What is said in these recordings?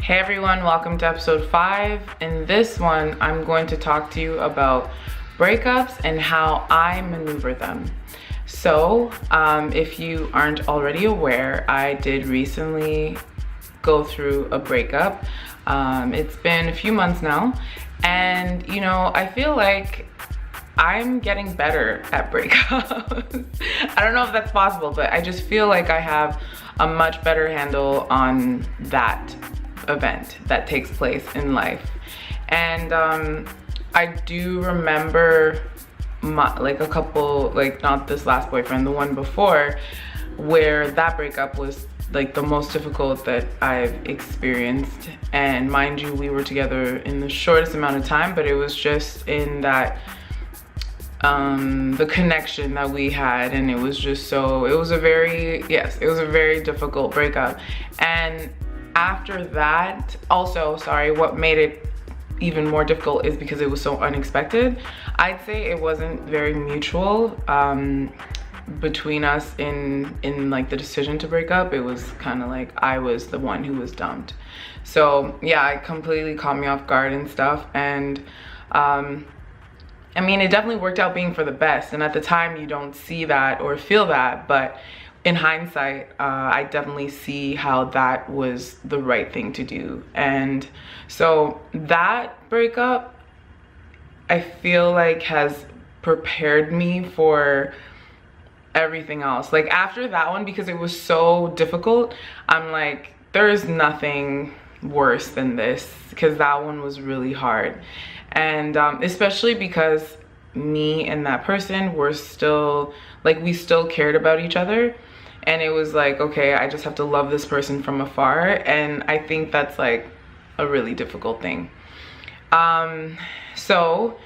Hey everyone, welcome to episode 5. In this one, I'm going to talk to you about breakups and how I maneuver them. So, if you aren't already aware, I did recently go through a breakup. It's been a few months now, and I feel like I'm getting better at breakups. I don't know if that's possible, but I just feel like I have a much better handle on that event that takes place in life. And I do remember a couple, not this last boyfriend, the one before, where that breakup was like the most difficult that I've experienced. And mind you, we were together in the shortest amount of time, but it was just in that the connection that we had, and it was a very difficult breakup. And after that, also, what made it even more difficult is because it was so unexpected. I'd say it wasn't very mutual between us in like the decision to break up. It was kind of like I was the one who was dumped. So yeah, it completely caught me off guard and stuff. And I mean, it definitely worked out being for the best. And at the time, you don't see that or feel that. But in hindsight, I definitely see how that was the right thing to do. And so that breakup, I feel like, has prepared me for everything else. Like after that one, because it was so difficult, I'm like, there's nothing worse than this, because that one was really hard. And especially because me and that person were still, like, we still cared about each other. And it was like, okay, I just have to love this person from afar. And I think that's like a really difficult thing. So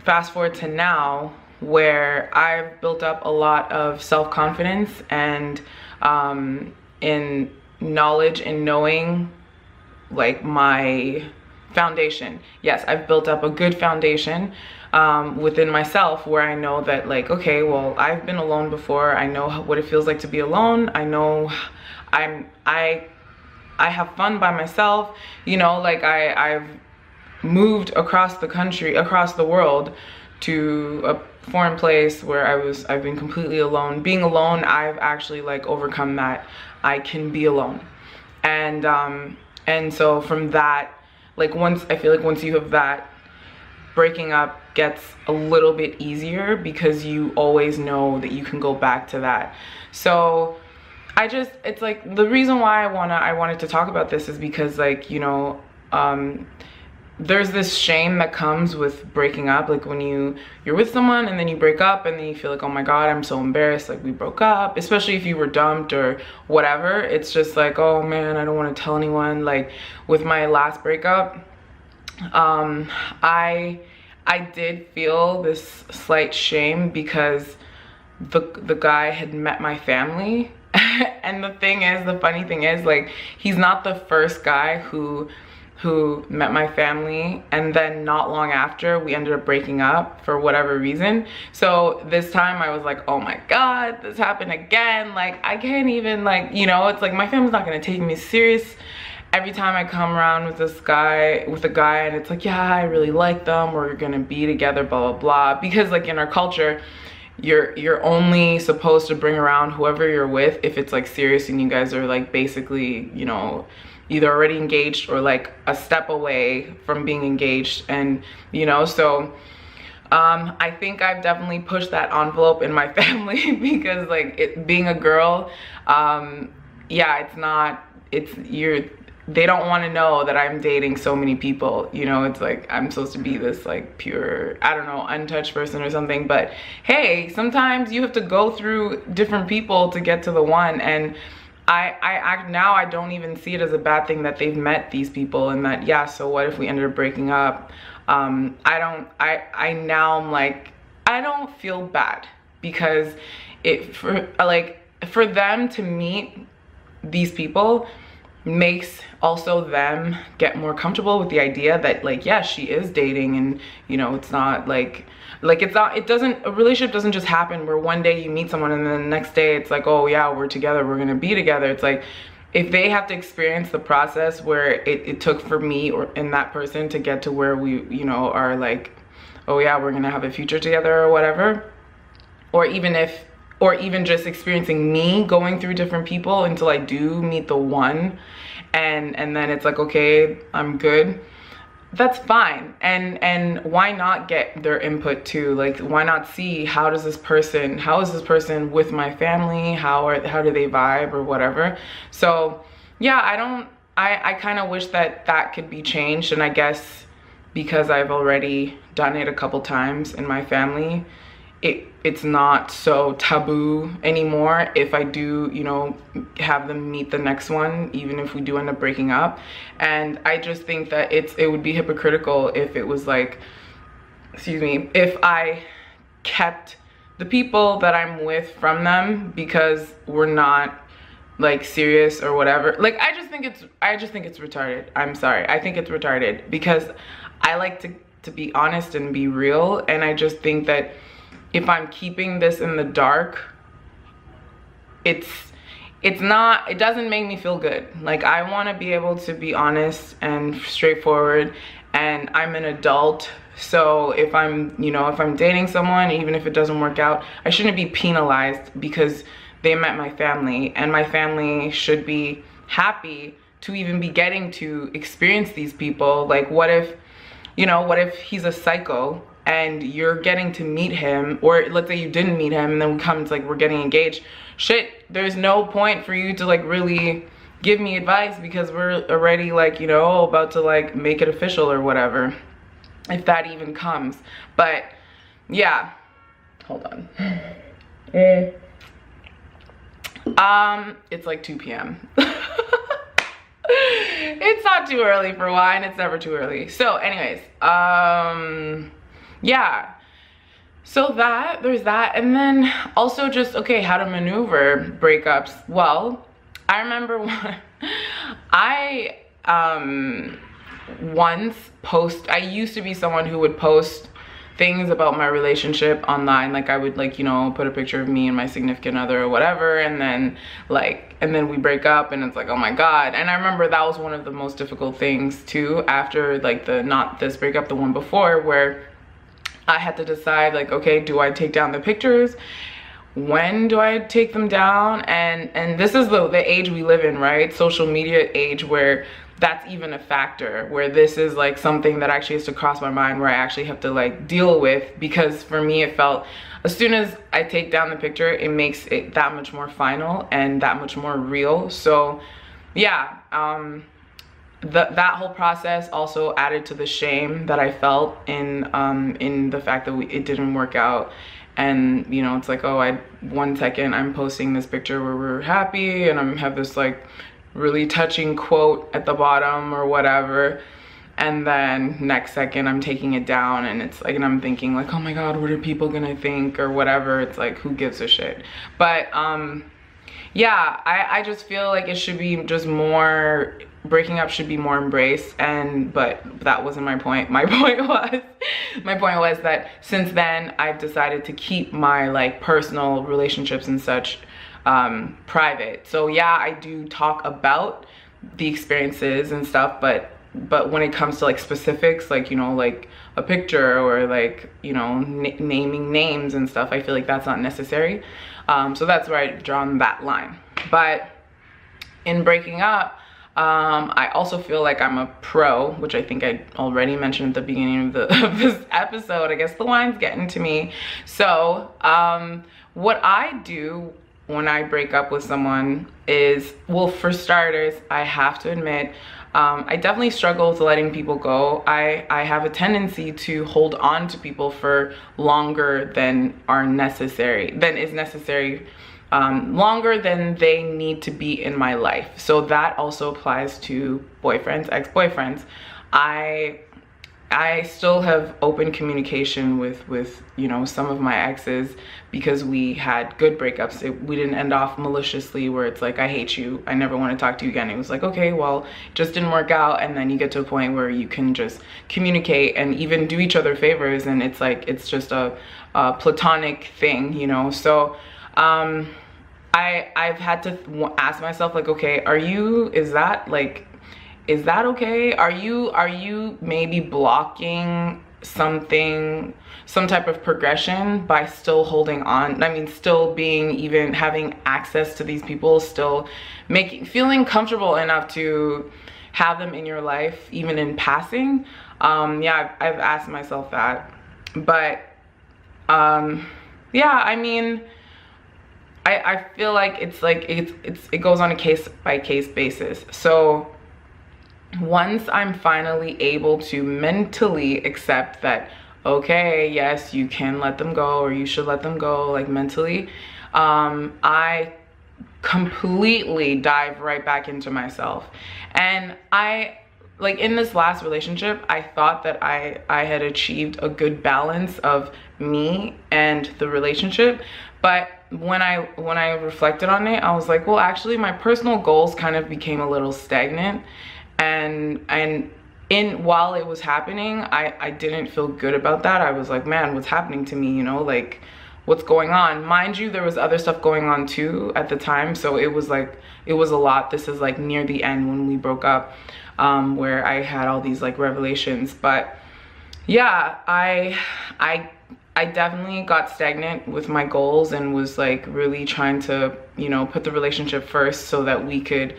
fast forward to now, where I've built up a lot of self-confidence and in knowledge and knowing like my foundation. Yes, I've built up a good foundation within myself, where I know that, like, okay, well, I've been alone before. I know what it feels like to be alone. I know I have fun by myself. Like I've moved across the country, across the world, to a foreign place where I've been completely alone. Being alone, I've actually like overcome that. I can be alone. And so from that, like, I feel like once you have that, breaking up gets a little bit easier, because you always know that you can go back to that. So it's like, the reason why I wanted to talk about this is because, like, there's this shame that comes with breaking up. Like when you're with someone and then you break up, and then you feel like, oh my God, I'm so embarrassed, like we broke up, especially if you were dumped or whatever. It's just like, oh man, I don't want to tell anyone. Like with my last breakup, I did feel this slight shame because the guy had met my family. And the funny thing is, like, he's not the first guy who met my family, and then not long after we ended up breaking up for whatever reason. So this time I was like, oh my God, this happened again. Like I can't even, like, it's like my family's not gonna take me serious every time I come around with a guy, and it's like, yeah, I really like them, we're gonna be together, blah blah blah. Because like in our culture, you're only supposed to bring around whoever you're with if it's like serious, and you guys are like basically, either already engaged or like a step away from being engaged. And so I think I've definitely pushed that envelope in my family, because like being a girl, they don't want to know that I'm dating so many people. It's like I'm supposed to be this like pure, I don't know, untouched person or something. But hey, sometimes you have to go through different people to get to the one. And now I don't even see it as a bad thing that they've met these people, and that, yeah, so what if we ended up breaking up? I'm like, I don't feel bad, because for them to meet these people makes also them get more comfortable with the idea that, like, yeah, she is dating, and it's not like a relationship doesn't just happen where one day you meet someone and then the next day it's like, oh yeah, we're together, we're gonna be together. It's like if they have to experience the process where it took for me or in that person to get to where we, you know, are like, oh yeah, we're gonna have a future together or whatever, or even just experiencing me going through different people until I do meet the one, and then it's like, okay, I'm good, that's fine. And why not get their input too? Like, why not see how is this person with my family, how do they vibe or whatever. So yeah, I kind of wish that could be changed. And I guess because I've already done it a couple times in my family, it's not so taboo anymore if I do, you know, have them meet the next one, even if we do end up breaking up. And I just think that it would be hypocritical if it was like, excuse me, if I kept the people that I'm with from them because we're not like serious or whatever. Like, I just think it's retarded. I'm sorry, I think it's retarded because I like to be honest and be real. And I just think that if I'm keeping this in the dark, it doesn't make me feel good. Like, I want to be able to be honest and straightforward, and I'm an adult. So if I'm dating someone, even if it doesn't work out, I shouldn't be penalized because they met my family, and my family should be happy to even be getting to experience these people. Like, what if he's a psycho and you're getting to meet him, or let's say you didn't meet him and then we're getting engaged. Shit, there's no point for you to like really give me advice because we're already like, you know, about to like make it official or whatever, if that even comes. But yeah, hold on. It's like 2 p.m. It's not too early for wine. It's never too early. So anyways, yeah, so there's that. And then also just, okay, how to maneuver breakups. Well, I remember I used to be someone who would post things about my relationship online. Like, I would, like, you know, put a picture of me and my significant other or whatever, and then we break up and it's like, oh my god. And I remember that was one of the most difficult things too, after like not this breakup, the one before, where I had to decide, like, okay, do I take down the pictures? When do I take them down? And this is the age we live in, right? Social media age, where that's even a factor, where this is like something that actually has to cross my mind, where I actually have to like deal with. Because for me, it felt, as soon as I take down the picture, it makes it that much more final and that much more real. So yeah, that whole process also added to the shame that I felt in the fact that it didn't work out. And, you know, it's like, oh, one second I'm posting this picture where we're happy and I have this like really touching quote at the bottom or whatever, and then next second I'm taking it down, and it's like, and I'm thinking like, oh my god, what are people gonna think or whatever. It's like, who gives a shit? But yeah, I just feel like it should be just more, breaking up should be more embraced. But that wasn't my point. My point was that since then I've decided to keep my like personal relationships and such private. So yeah, I do talk about the experiences and stuff, but when it comes to like specifics, like, you know, like a picture or like, you know, naming names and stuff, I feel like that's not necessary. So that's where I've drawn that line. But in breaking up, I also feel like I'm a pro, which I think I already mentioned at the beginning of this episode. I guess the wine's getting to me. So what I do when I break up with someone is, well, for starters, I have to admit, I definitely struggle with letting people go. I have a tendency to hold on to people for longer than is necessary, longer than they need to be in my life. So that also applies to boyfriends, ex-boyfriends. I still have open communication with you know, some of my exes, because we had good breakups. We didn't end off maliciously where it's like, I hate you, I never want to talk to you again. It was like, okay, well, it just didn't work out. And then you get to a point where you can just communicate and even do each other favors, and it's like, it's just a platonic thing, you know. So I've had to ask myself, like, okay, is that okay? Are you maybe blocking something, some type of progression by still holding on? I mean, still being, even having access to these people, still feeling comfortable enough to have them in your life, even in passing. Yeah, I've asked myself that. But yeah, I mean, I feel like it goes on a case by case basis. So once I'm finally able to mentally accept that, okay, yes, you can let them go, or you should let them go, like mentally, I completely dive right back into myself. And like in this last relationship, I thought that I had achieved a good balance of me and the relationship. But when I reflected on it, I was like, well, actually my personal goals kind of became a little stagnant. And while it was happening, I didn't feel good about that. I was like, man, what's happening to me? You know, like, what's going on? Mind you, there was other stuff going on too at the time. So it was a lot. This is like near the end when we broke up, where I had all these like revelations. But yeah, I definitely got stagnant with my goals and was like really trying to, you know, put the relationship first so that we could,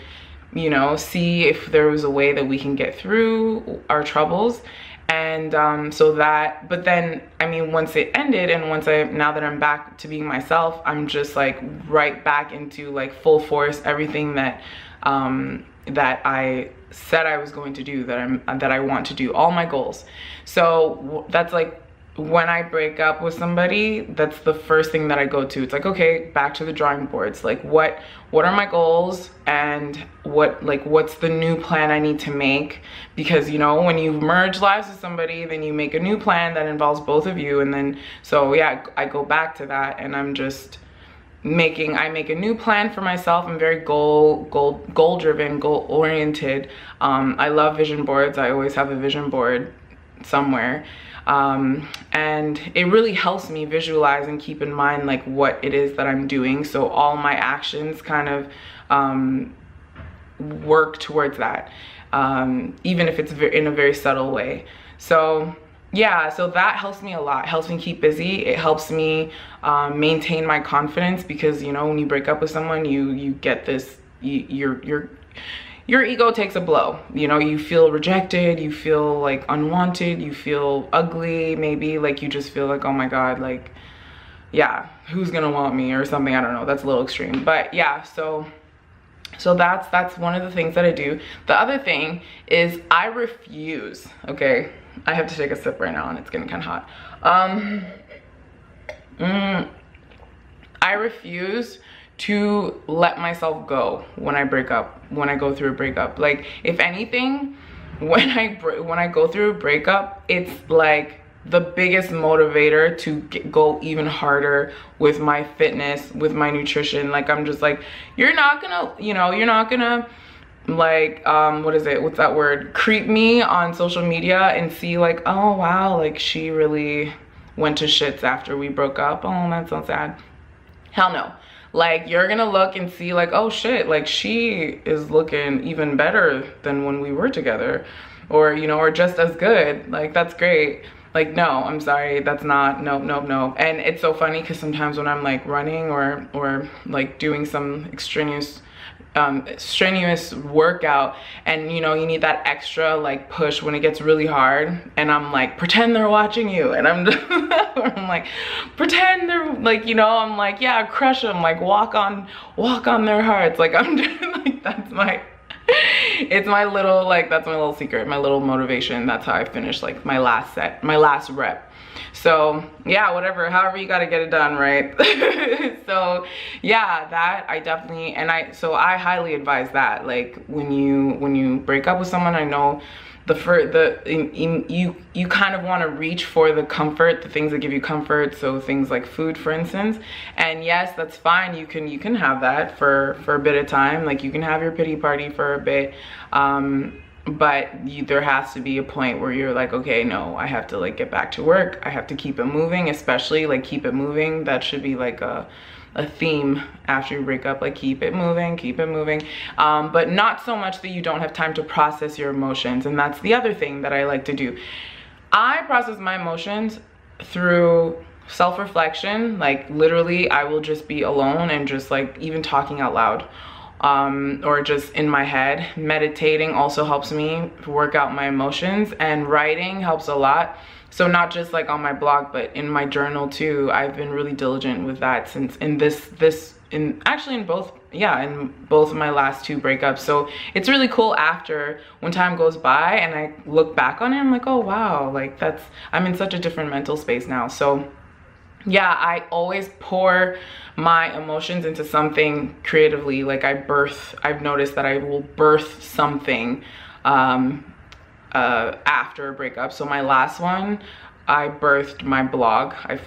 you know, see if there was a way that we can get through our troubles. And but then, I mean, once it ended, and now that I'm back to being myself, I'm just like right back into like full force, everything that I said I was going to do, that I want to do, all my goals. So that's like, when I break up with somebody, that's the first thing that I go to. It's like, okay, back to the drawing boards. Like, what are my goals, and what's the new plan I need to make? Because, you know, when you merge lives with somebody, then you make a new plan that involves both of you. And then, so yeah, I go back to that, and I'm just I make a new plan for myself. I'm very goal driven, goal oriented. I love vision boards. I always have a vision board somewhere. And it really helps me visualize and keep in mind like what it is that I'm doing. So all my actions kind of work towards that, even if it's in a very subtle way. So yeah, so that helps me a lot. It helps me keep busy. It helps me maintain my confidence, because, you know, when you break up with someone, you get this, your ego takes a blow. You know, you feel rejected, you feel like unwanted, you feel ugly, maybe, like you just feel like, oh my God, like, yeah, who's gonna want me or something? I don't know, that's a little extreme. But yeah, so that's one of the things that I do. The other thing is I refuse, okay? I have to take a sip right now and it's getting kind of hot. I refuse to let myself go when I go through a breakup. Like, if anything, when I go through a breakup, it's like the biggest motivator to go even harder with my fitness, with my nutrition. Like, I'm just like, you're not gonna like, what's that word? Creep me on social media and see like, oh wow, like she really went to shits after we broke up. Oh, that's so sad. Hell no. Like, you're gonna look and see like, oh shit, like she is looking even better than when we were together, or, you know, or just as good. Like, that's great. Like, no, I'm sorry, that's not, no. And it's so funny because sometimes when I'm like running or like doing some strenuous workout, and, you know, you need that extra like push when it gets really hard, and I'm like, pretend they're watching you, and I'm just I'm like, pretend they're like, you know, I'm like, yeah, crush them, like walk on their hearts. Like, I'm doing like, that's my little secret, my little motivation. That's how I finish like my last set, my last rep. So yeah, whatever, however you got to get it done, right? So yeah, that I definitely, so I highly advise that. Like, when you break up with someone, I know you kind of want to reach for the comfort, the things that give you comfort. So things like food, for instance. And yes, that's fine, you can have that for a bit of time. Like, you can have your pity party for a bit, but there has to be a point where you're like, okay, no, I have to like get back to work. I have to keep it moving, especially like keep it moving. That should be like a theme after you break up, like keep it moving, keep it moving. But not so much that you don't have time to process your emotions. And that's the other thing that I like to do. I process my emotions through self-reflection. Like literally I will just be alone and just like even talking out loud. Or just in my head. Meditating also helps me work out my emotions, and writing helps a lot. So not just like on my blog, but in my journal too. I've been really diligent with that since in both of my last 2 breakups. So it's really cool after when time goes by and I look back on it, I'm like, oh wow, like I'm in such a different mental space now. So yeah, I always pour my emotions into something creatively. Like I've noticed that I will birth something after a breakup. So my last one, I birthed my blog. I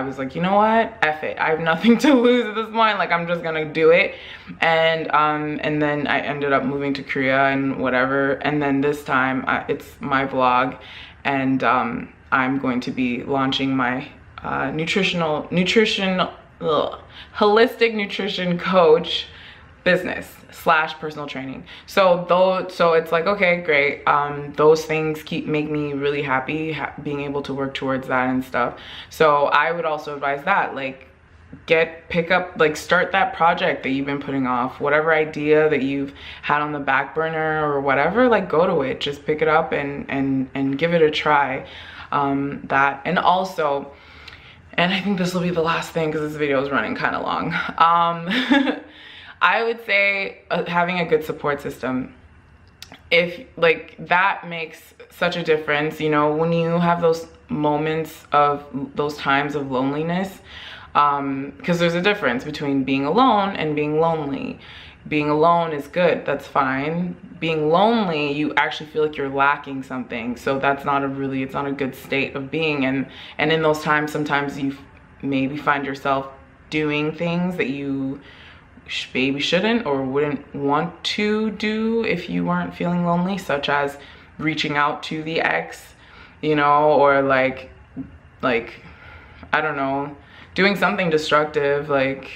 was like, you know what, F it, I have nothing to lose at this point, like I'm just gonna do it. And then I ended up moving to Korea and whatever, and then this time it's my blog, and I'm going to be launching my holistic nutrition coach business / personal training. So it's like, okay, great. Those things make me really happy, being able to work towards that and stuff. So I would also advise that, like, start that project that you've been putting off, whatever idea that you've had on the back burner or whatever, like go to it, just pick it up and give it a try. And also, and I think this will be the last thing because this video is running kind of long. I would say having a good support system. If like that makes such a difference, you know, when you have those moments of those times of loneliness, because there's a difference between being alone and being lonely. Being alone is good, that's fine. Being lonely, you actually feel like you're lacking something. So that's not it's not a good state of being. And in those times, sometimes you maybe find yourself doing things that you maybe shouldn't or wouldn't want to do if you weren't feeling lonely, such as reaching out to the ex, you know, or like I don't know, doing something destructive, like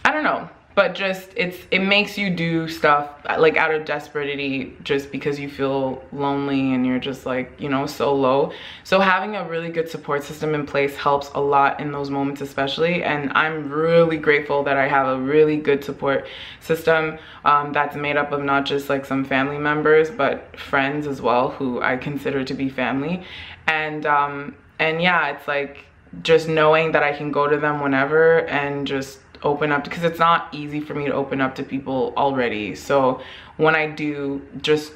I don't know. But just it makes you do stuff like out of desperately, just because you feel lonely and you're just like, you know, so low. So having a really good support system in place helps a lot in those moments especially. And I'm really grateful that I have a really good support system that's made up of not just like some family members, but friends as well, who I consider to be family. And yeah, it's like just knowing that I can go to them whenever and just open up, because it's not easy for me to open up to people already. So when I do, just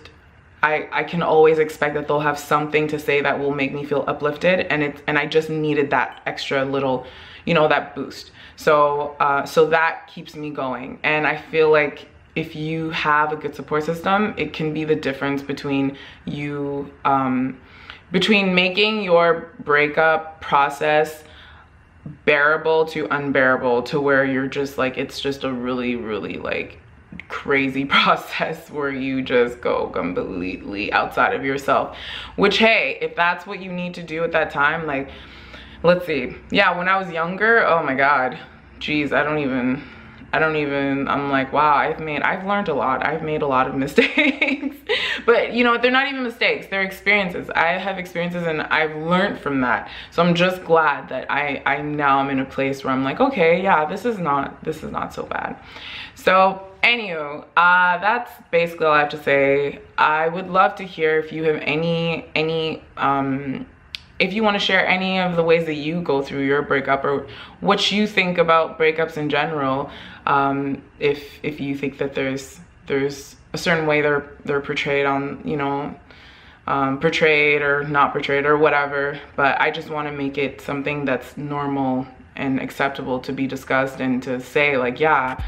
I can always expect that they'll have something to say that will make me feel uplifted, and I just needed that extra little, you know, that boost. So so that keeps me going. And I feel like if you have a good support system, it can be the difference between you between making your breakup process bearable to unbearable, to where you're just like, it's just a really like crazy process where you just go completely outside of yourself. Which, hey, if that's what you need to do at that time, like, let's see, yeah, when I was younger, oh my god, geez, I don't even, I'm like, wow, I've learned a lot. I've made a lot of mistakes. But you know, they're not even mistakes, they're experiences. I have experiences and I've learned from that. So I'm just glad that I now am in a place where I'm like, okay, yeah, this is not so bad. So anywho, that's basically all I have to say. I would love to hear if you have any if you want to share any of the ways that you go through your breakup, or what you think about breakups in general. If you think that there's a certain way they're portrayed on, you know, portrayed or not portrayed or whatever. But I just want to make it something that's normal and acceptable to be discussed, and to say like, yeah,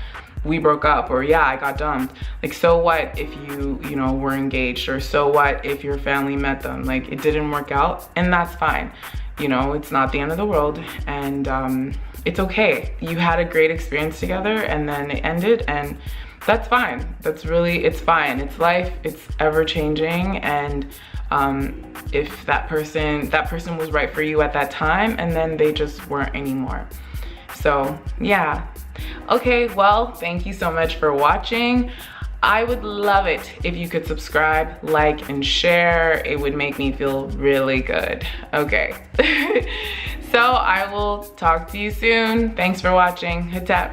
we broke up, or yeah, I got dumped. Like, so what if you know, were engaged, or so what if your family met them? Like, it didn't work out, and that's fine. You know, it's not the end of the world, and it's okay. You had a great experience together, and then it ended, and that's fine. It's fine. It's life, it's ever changing. And if that person was right for you at that time, and then they just weren't anymore. So yeah. Okay, well, thank you so much for watching. I would love it if you could subscribe, like, and share. It would make me feel really good. Okay. So I will talk to you soon. Thanks for watching. Hit tap.